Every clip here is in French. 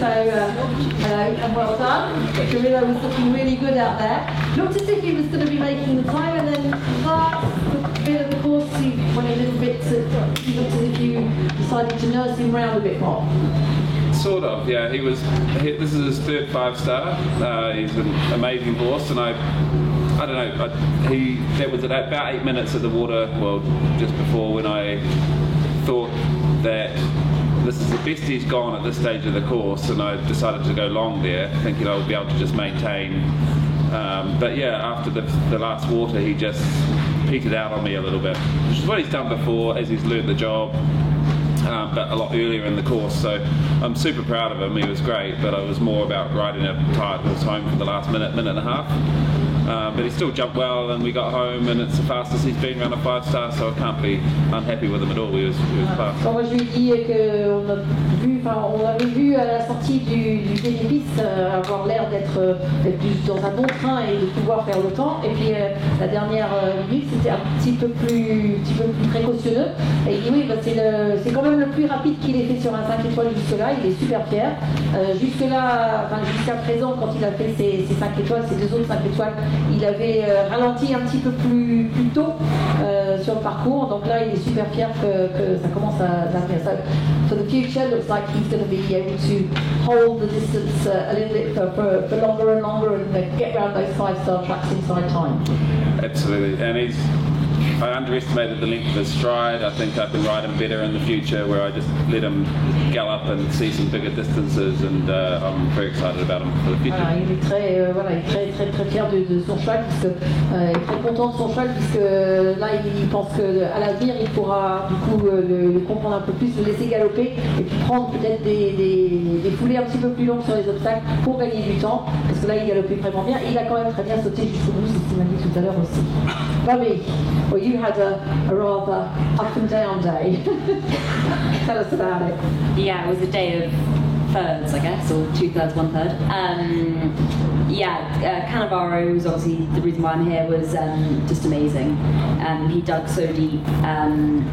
and well done. Gorilla was looking really good out there. Looked as if he was going to be making the time, and then last bit of the course, he went a little bit, he looked as if you decided to nurse him round a bit more. Sort of, yeah. This is his third 5-star. He's an amazing horse, and I don't know. That was at about 8 minutes at the water, well, just before, when I thought that this is the best he's gone at this stage of the course, and I decided to go long there, thinking I would be able to just maintain. But yeah, after the last water, he just petered out on me a little bit, which is what he's done before as he's learned the job. But a lot earlier in the course, so I'm super proud of him. He was great, but I was more about riding a tired horse home for the last minute and a half. But he still jumped well, and we got home, and it's the fastest he's been around a 5-star, so I can't be unhappy with him at all. He was fast. Moi je lui ai dit qu'on avait vu à la sortie du bénéfice avoir l'air d'être dans un bon train et de pouvoir faire le temps. Et puis la dernière minute, c'était un petit peu plus précautionneux. Et il dit oui, c'est quand même le plus rapide qu'il ait fait sur un 5 étoiles jusque-là. Il est super fier. Jusqu'à présent, quand il a fait ses 5 étoiles, ses 2 autres 5 étoiles, il avait ralenti un petit peu plus tôt sur le parcours, donc là il est super fier que ça commence à venir. So for the future, looks like he's going to be able to hold the distance a little bit for longer and longer, and get around those 5-star tracks inside time. Absolutely, and I underestimated the length of his stride. I think I can ride him better in the future, where I just let him gallop and see some bigger distances, and I'm very excited about him for the future. Voilà, il est très fier de son cheval, il est très content de son cheval, puisque là il pense qu'à l'avenir il pourra du coup le comprendre un peu plus, le laisser galoper et puis prendre peut-être des foulées un petit peu plus longues sur les obstacles pour gagner du temps, parce que là il galopait vraiment bien, et il a quand même très bien sauté jusqu'au bout, c'est ce qu'il m'a dit tout à l'heure aussi. Bobby, well, you had a rather up and down day. Tell us about it. Yeah, it was a day of thirds, I guess, or 2/3, 1/3. Cannavaro was obviously the reason why I'm here, was just amazing. He dug so deep,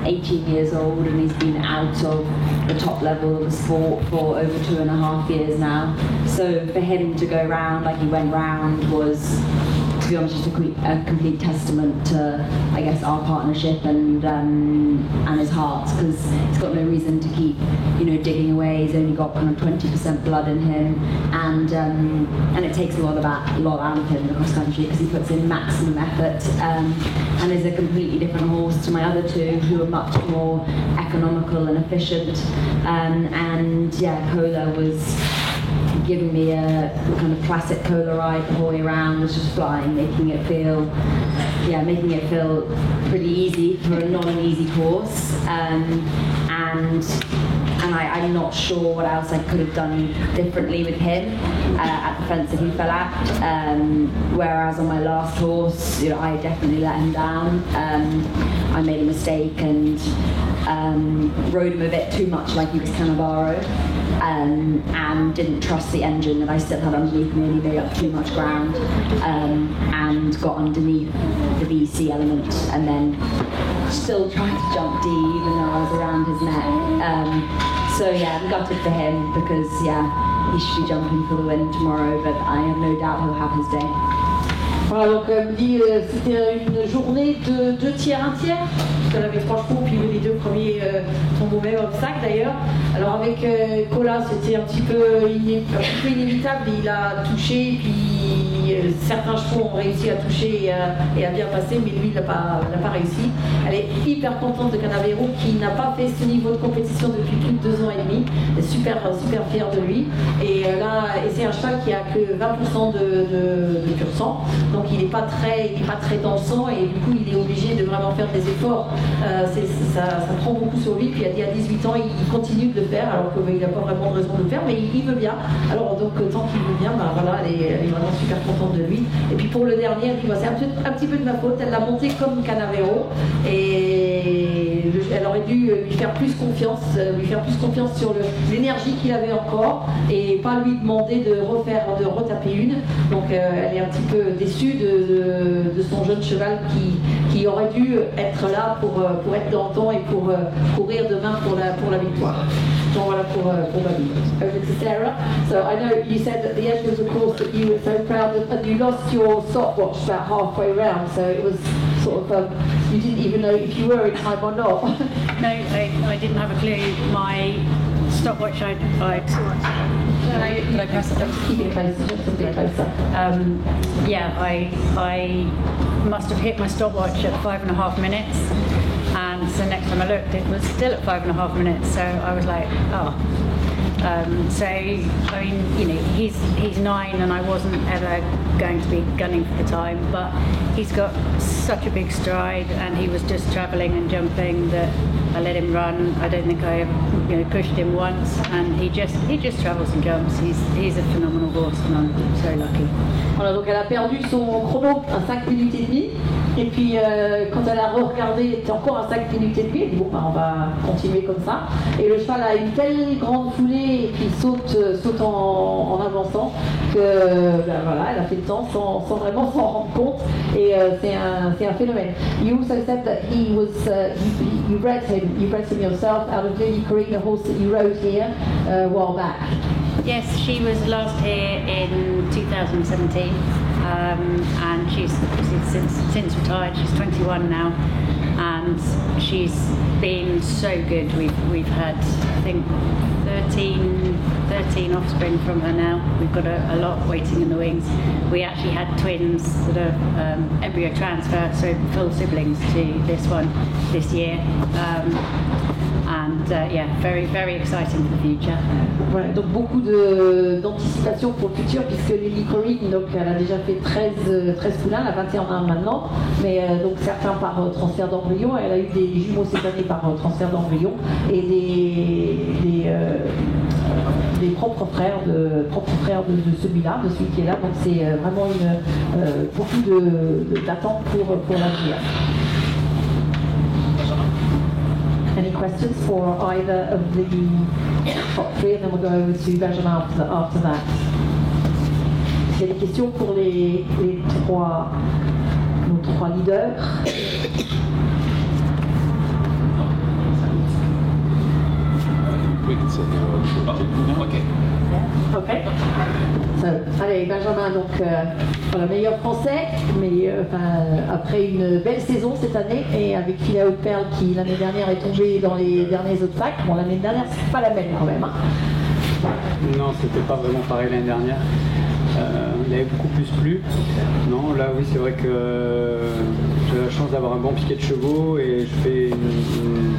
18 years old, and he's been out of the top level of the sport for over 2.5 years now. So for him to go round like he went round was, to be honest, just a complete testament to, I guess, our partnership and his heart, because he's got no reason to keep, digging away. He's only got kind of 20% blood in him, and it takes a lot out of him in the cross country, because he puts in maximum effort, and is a completely different horse to my other two, who are much more economical and efficient. Cola was giving me a kind of classic Cola ride the whole way around, was just flying, making it feel pretty easy for not an easy course. I'm not sure what else I could have done differently with him at the fence that he fell at. Whereas on my last horse, I definitely let him down. I made a mistake and rode him a bit too much like he was Cannavaro. And didn't trust the engine that I still had underneath me, and he made up too much ground, and got underneath the VC element, and then still tried to jump D even though I was around his neck. I'm gutted for him, because he should be jumping for the win tomorrow, but I have no doubt he'll have his day. Voilà, donc elle me dit c'était une journée de 2 tiers, 1 tiers. Elle avait 3 chevaux, puis les 2 premiers sont au même obstacle d'ailleurs. Alors avec Cola, c'était un petit peu inévitable, il a touché, puis certains chevaux ont réussi à toucher et à bien passer, mais lui il n'a pas réussi. Elle est hyper contente de Cannavaro, qui n'a pas fait ce niveau de compétition depuis plus de 2 ans et demi. Elle est super fière de lui. Et c'est un cheval qui a que 20% de pur sang, donc il n'est pas très dansant, et du coup il est obligé de vraiment faire des efforts. Ça prend beaucoup sur lui. Puis il a dit à 18 ans il continue de le faire, alors qu'il n'a pas vraiment de raison de le faire, mais il veut bien. Alors donc tant qu'il veut bien, elle est vraiment super contente de lui. Et puis pour le dernier, elle dit c'est un petit peu de ma faute, elle l'a monté comme Cannavaro, et elle aurait dû lui faire plus confiance sur l'énergie qu'il avait encore, et pas lui demander de retaper une. Donc elle est un petit peu déçue de son jeune cheval qui aurait dû être là pour pour être dans le temps et pour courir demain pour la victoire. Donc voilà pour Babi. Over to Sarah. So I know you said at the end of the course that you were so proud and you lost your stopwatch about halfway round, so it was sort of you didn't even know if you were in time or not. No, I didn't have a clue. My stopwatch, I'd press it? Keep it closer, just a bit closer. Yeah, I must have hit my stopwatch at 5.5 minutes, and so next time I looked, it was still at 5.5 minutes. So I was like, oh. So I mean, you know, he's 9, and I wasn't ever going to be gunning for the time, but he's got such a big stride, and he was just travelling and jumping that I let him run. I don't think I ever pushed him once, and he just travels and jumps. He's a phenomenal horse, and I'm so lucky. Voilà, donc elle a perdu son chrono à 5 minutes et demie. Et puis quand elle a regardé, il était encore à 5 minutes et demie. Elle dit bon, on va continuer comme ça. Et le cheval a une telle grande foulée et puis saute en avançant que voilà, elle a fait le temps sans vraiment s'en rendre compte. Et c'est un phénomène. You also said that he was you bred him yourself out of Lily Corrine, a horse that you rode here a while back. Yes, she was last here in 2017, and she's since retired. She's 21 now, and she's been so good. We've had, I think, 13 offspring from her now. We've got a lot waiting in the wings. We actually had twins that are embryo transfer, so full siblings to this one this year. And yeah, very, very exciting for the future. Voilà, donc beaucoup d'anticipation pour le futur, puisque Lily Corrine, donc elle a déjà fait 13 poulains, elle a 21 ans maintenant, mais donc certains par transfert d'embryon. Elle a eu des jumeaux cette année par transfert d'embryon et des propres frères de celui-là, de celui qui est là. Donc c'est vraiment beaucoup d'attentes pour l'avenir. Any questions for either of the top three, and then we'll go over to Benjamin after that. Il y a des questions pour nos trois leaders. We can sit here. Okay. Okay. So, allez, Benjamin, donc voilà, meilleur français, mais après une belle saison cette année, et avec Phila Haute Perle qui l'année dernière est tombée dans les derniers obstacles. Bon, l'année dernière, c'est pas la même quand même. Hein. Non, c'était pas vraiment pareil l'année dernière. Il avait beaucoup plus plu. Non, là oui, c'est vrai que j'ai la chance d'avoir un bon piquet de chevaux et je fais une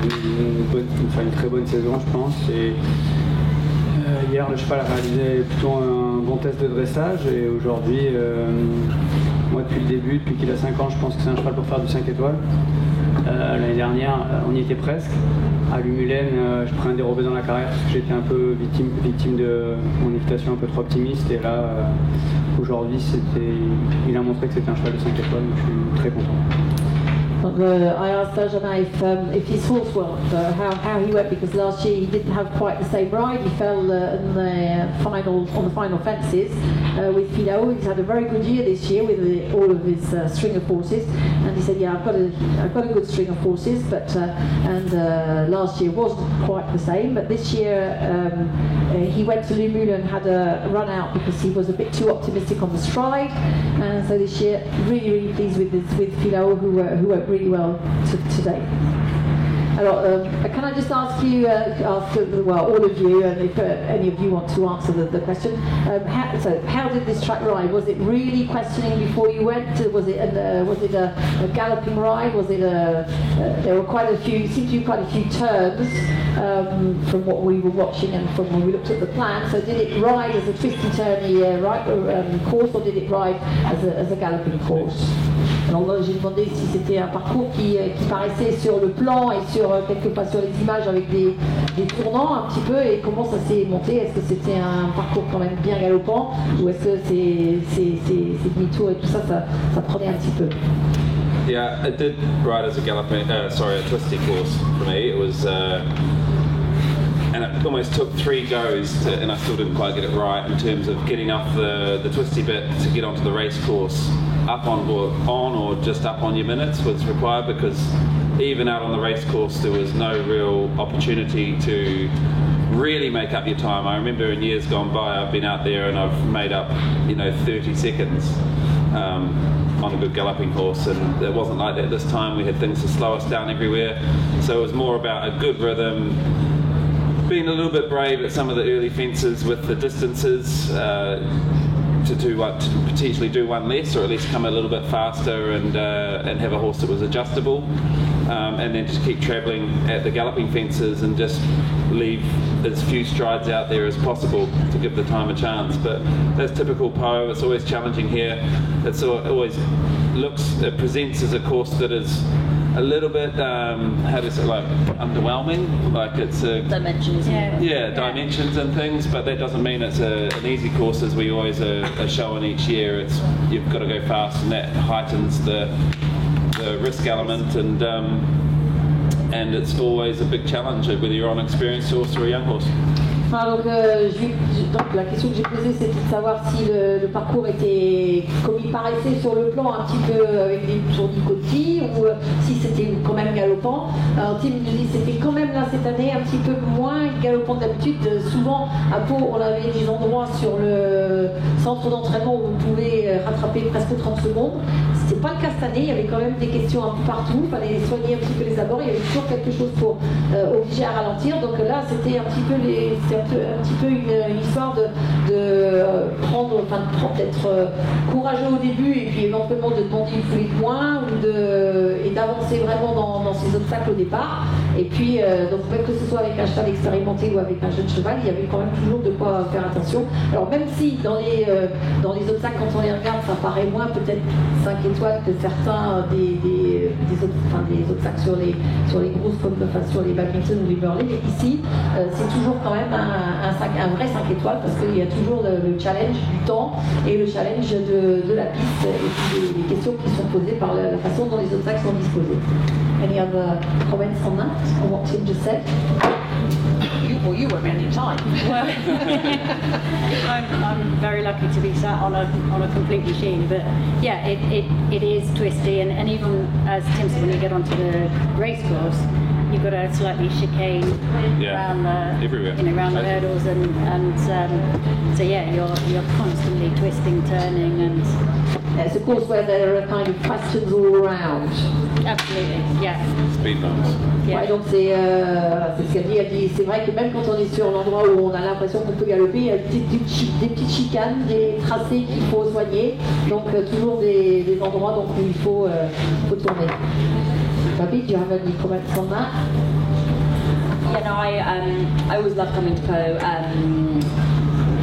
très bonne saison, je pense. Et hier, le cheval a réalisé plutôt un bon test de dressage, et aujourd'hui, moi depuis le début, depuis qu'il a 5 ans, je pense que c'est un cheval pour faire du 5 étoiles. L'année dernière, on y était presque. À Lumulène, je prenais un dérobé dans la carrière parce que j'étais un peu victime de mon équitation un peu trop optimiste, et là, aujourd'hui, il a montré que c'était un cheval de 5 étoiles, donc je suis très content. I asked Benjamin if his horse well, how he went, because last year he didn't have quite the same ride. He fell on the final fences with Philo. He's had a very good year this year with all of his string of horses, and he said, "Yeah, I've got a good string of horses, but last year wasn't quite the same. But this year he went to Lumula and had a run out because he was a bit too optimistic on the stride, and so this year really pleased with Philo, who went really well today." Alors, can I just ask you, all of you, and if any of you want to answer the question, how did this track ride? Was it really questioning before you went? Was it a galloping ride? Was it there were seemed to be quite a few turns from what we were watching and from when we looked at the plan. So did it ride as a twisty turny course, or did it ride as a galloping course? Alors là, j'ai demandé si c'était un parcours qui paraissait sur le plan et quelquefois sur les images avec des tournants un petit peu, et comment ça s'est monté. Est-ce que c'était un parcours quand même bien galopant, ou est-ce que ces demi-tours et tout ça prenait un petit peu? Yeah, it did ride as a twisty course for me. It was, and it almost took 3 goes, and I still didn't quite get it right in terms of getting off the twisty bit to get onto the race course. up on or just up on your minutes was required, because even out on the race course there was no real opportunity to really make up your time. I remember in years gone by I've been out there and I've made up 30 seconds on a good galloping horse, and it wasn't like that this time. We had things to slow us down everywhere, so it was more about a good rhythm, being a little bit brave at some of the early fences with the distances, to potentially do one less, or at least come a little bit faster and have a horse that was adjustable, and then just keep travelling at the galloping fences and just leave as few strides out there as possible to give the time a chance. But that's typical Pau. It's always challenging here. It presents as a course that is a little bit, underwhelming, like it's dimensions. Dimensions and things, but that doesn't mean it's an easy course, as we always are showing each year. You've got to go fast, and that heightens the risk element, and it's always a big challenge, whether you're on an experienced horse or a young horse. Donc, donc la question que j'ai posée, c'était de savoir si le parcours était comme il paraissait sur le plan, un petit peu avec des tournicotis, ou si c'était quand même galopant. Alors Tim nous dit que c'était quand même là cette année un petit peu moins galopant que d'habitude. Souvent à Pau, on avait des endroits sur le centre d'entraînement où on pouvait rattraper presque 30 secondes. C'était pas le cas cette année, il y avait quand même des questions un peu partout, il fallait soigner un petit peu les abords, il y avait toujours quelque chose pour obliger à ralentir. Donc là, c'était un petit peu une histoire de prendre, d'être courageux au début, et puis éventuellement de demander une foulée de moins, et d'avancer vraiment dans ces obstacles au départ. Et puis, donc même que ce soit avec un cheval expérimenté ou avec un jeune cheval, il y avait quand même toujours de quoi faire attention. Alors même si dans les obstacles, quand on les regarde, ça paraît moins peut-être 5 étoiles que certains des obstacles sur les grosses, comme sur les badminton ou les burley, mais ici, c'est toujours quand même un vrai 5 étoiles, parce qu'il y a toujours le challenge du temps et le challenge de la piste, et puis les questions qui sont posées par la façon dont les obstacles sont disposés. Any other comments on that, on what Tim just said? You won't be any time. Well, I'm very lucky to be sat on a complete machine, but yeah, it is twisty, and even as Tim said, when you get onto the race course, you've got to slightly chicane around around the hurdles, and so yeah, you're constantly twisting, turning, and it's a course where there are kind of questions all around. Absolutely, yeah. Speed bumps. Yeah. Ouais, donc c'est ce qu'elle dit. Elle dit, c'est vrai que même quand on est sur l'endroit où on a l'impression qu'on peut galoper, il y a des petites chicanes, des tracés qu'il faut soigner. Donc toujours des endroits donc, où il faut tourner. Fabi, do you have any comments on that? Yeah, no, I always love coming to Pau.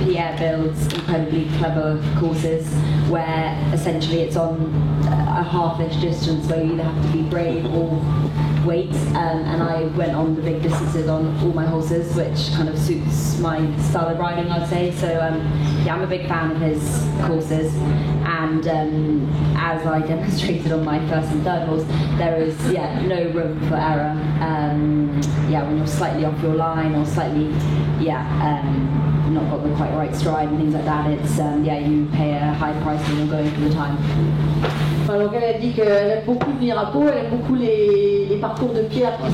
Pierre builds incredibly clever courses where essentially it's on a half-inch distance where you either have to be brave or wait, and I went on the big distances on all my horses, which kind of suits my style of riding, I'd say. So yeah, I'm a big fan of his courses, and as I demonstrated on my first and third horse, there is no room for error. When you're slightly off your line or slightly not got the quite right stride and things like that, it's you pay a high price when you're going for the time. Donc elle a dit qu'elle aime beaucoup venir à Pau, elle aime beaucoup les parcours de pierre qui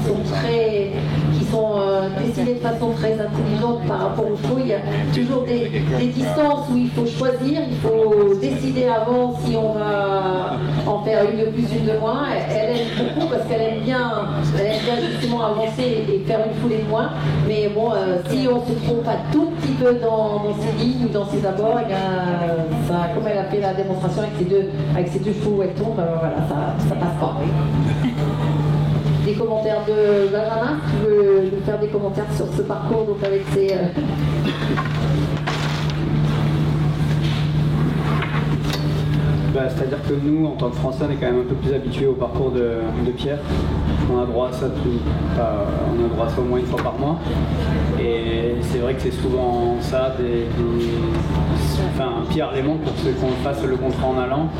sont dessinés de façon très intelligente par rapport aux chevaux. Il y a toujours des distances où il faut choisir, il faut décider avant si on va en faire une de plus, une de moins. Elle aime beaucoup parce qu'elle aime bien justement avancer et faire une foulée de moins. Mais bon, si on se trompe un tout petit peu dans ses lignes ou dans ses abords, et bien, comme elle a fait la démonstration avec ses deux chevaux où elle tombe, voilà, ça passe pas. Des commentaires de Benjamin, tu veux nous faire des commentaires sur ce parcours donc avec ses... C'est-à-dire que nous, en tant que Français, on est quand même un peu plus habitués au parcours de pierre. On a droit à ça au moins une fois par mois. Et c'est vrai que c'est souvent ça, Pierre les manque pour ceux qu'on fasse le contrat en allant.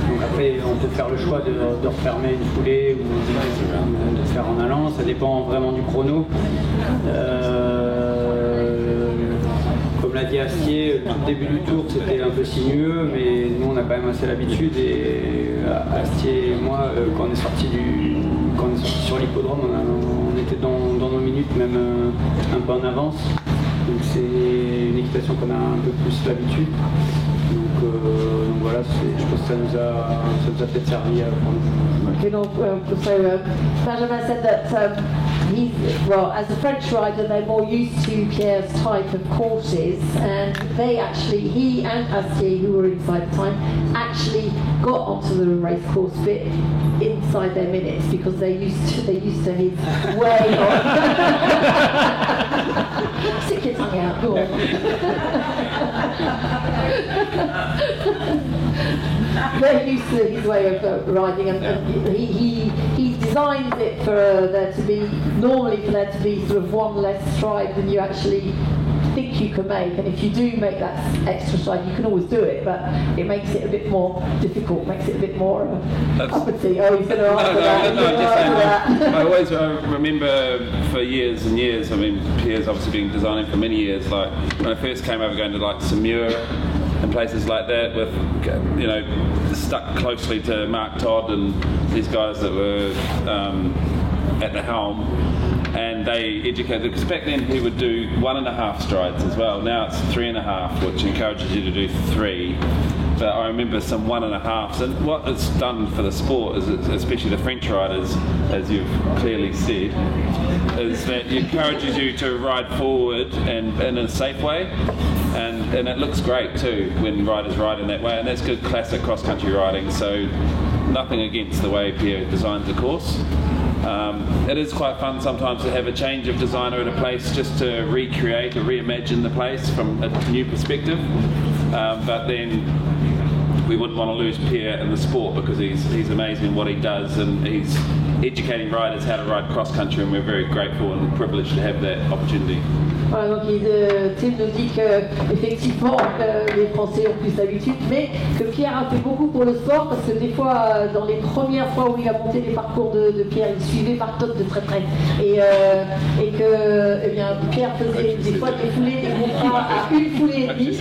Donc après, on peut faire le choix de refermer une foulée ou de faire en allant. Ça dépend vraiment du chrono. Comme l'a a dit Astier, tout le début du tour c'était un peu sinueux, mais nous on a quand même assez l'habitude. Et Astier et moi, quand on est sorti sur l'hippodrome, on était dans nos minutes, même un peu en avance. Donc c'est une équitation qu'on a un peu plus l'habitude. Donc voilà, je pense que ça nous a peut-être servi pour nous. Okay, no, so Benjamin said that as a French rider, they're more used to Pierre's type of courses, and he and Astier, who were inside the time, actually got onto the race course bit inside their minutes because they're used to his way of. Stick your tongue out, go on. They're used to his way of riding, and he designs it for there to be sort of one less stride than you actually think you can make, and if you do make that extra stride, you can always do it, but it makes it a bit more difficult, makes it a bit more uppity. Oh, he's going to answer that. I always remember for years and years, I mean, Pierre's obviously been designing for many years, like when I first came over going to like Samur and places like that with, you know, stuck closely to Mark Todd and these guys that were at the helm, and they educated, because back then he would do 1.5 strides as well. Now it's 3.5, which encourages you to do 3. But I remember some 1.5s, and what it's done for the sport is, especially the French riders, as you've clearly said, is that it encourages you to ride forward and in a safe way, and it looks great too when riders ride in that way, and that's good classic cross-country riding. So nothing against the way Pierre designs the course. It is quite fun sometimes to have a change of designer at a place just to recreate or reimagine the place from a new perspective, but then we wouldn't want to lose Pierre in the sport because he's amazing in what he does, and he's educating riders how to ride cross-country, and we're very grateful and privileged to have that opportunity. Voilà, donc Tim nous dit qu'effectivement les Français ont plus d'habitude, mais que Pierre a fait beaucoup pour le sport, parce que des fois, dans les premières fois où il a monté les parcours de Pierre, il suivait par tonnes de très près. Et que eh bien, Pierre faisait des fois des foulées, des contrats à 1 foulée et demie.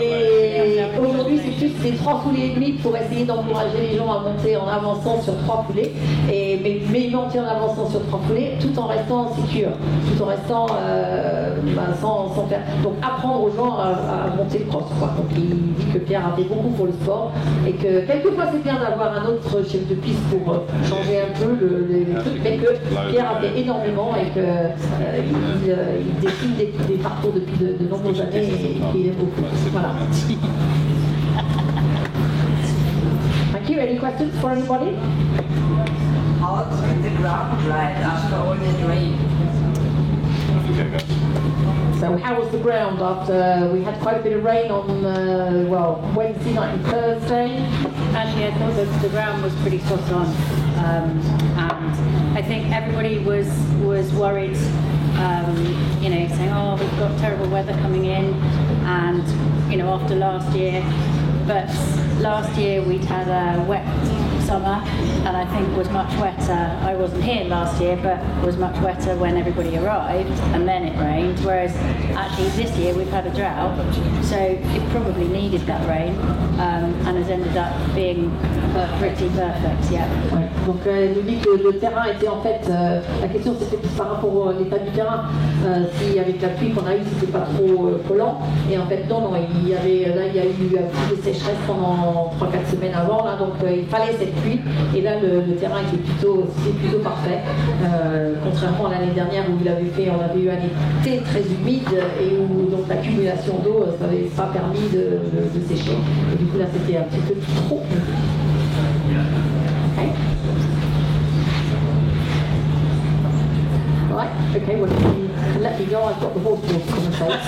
Et aujourd'hui, c'est plus des 3 foulées et demie pour essayer d'encourager les gens à monter en avançant sur 3 foulées. Mais il montait en avançant sur 3 foulées tout en restant sécure, tout en restant sans faire. Donc apprendre aux gens à monter le cross, quoi. Donc il dit que Pierre a fait beaucoup pour le sport et que quelquefois c'est bien d'avoir un autre chef de piste pour changer un peu les trucs, mais que Pierre a fait énormément et qu'il dessine des parcours depuis de nombreuses années et qu'il aime beaucoup. Voilà. Thank you. Any questions for anybody? How was the ground ride after all the rain? So how was the ground after we had quite a bit of rain on Wednesday night and Thursday? Actually, I thought the ground was pretty spot on, and I think everybody was worried, you know, saying, oh, we've got terrible weather coming in, and you know, after last year. But last year we'd had a wet summer, and I think was much wetter. I wasn't here last year, but was much wetter when everybody arrived, and then it rained. Whereas actually this year we've had a drought, so it probably needed that rain, and has ended up being pretty perfect. Yeah. Ouais. Donc elle nous dit que le terrain était en fait, la question c'était plus par rapport à l'état du terrain, si avec la pluie qu'on a eu c'était pas trop collant, et en fait non, il y a eu un peu de sécheresse pendant 3-4 semaines avant, là, donc il fallait cette pluie, et là le terrain était plutôt parfait, contrairement à l'année dernière où on avait eu un été très humide et où donc l'accumulation d'eau ça n'avait pas permis de sécher, et du coup là c'était un petit peu trop. Okay. Right, okay, well, let me know, I've got the horse to commentate.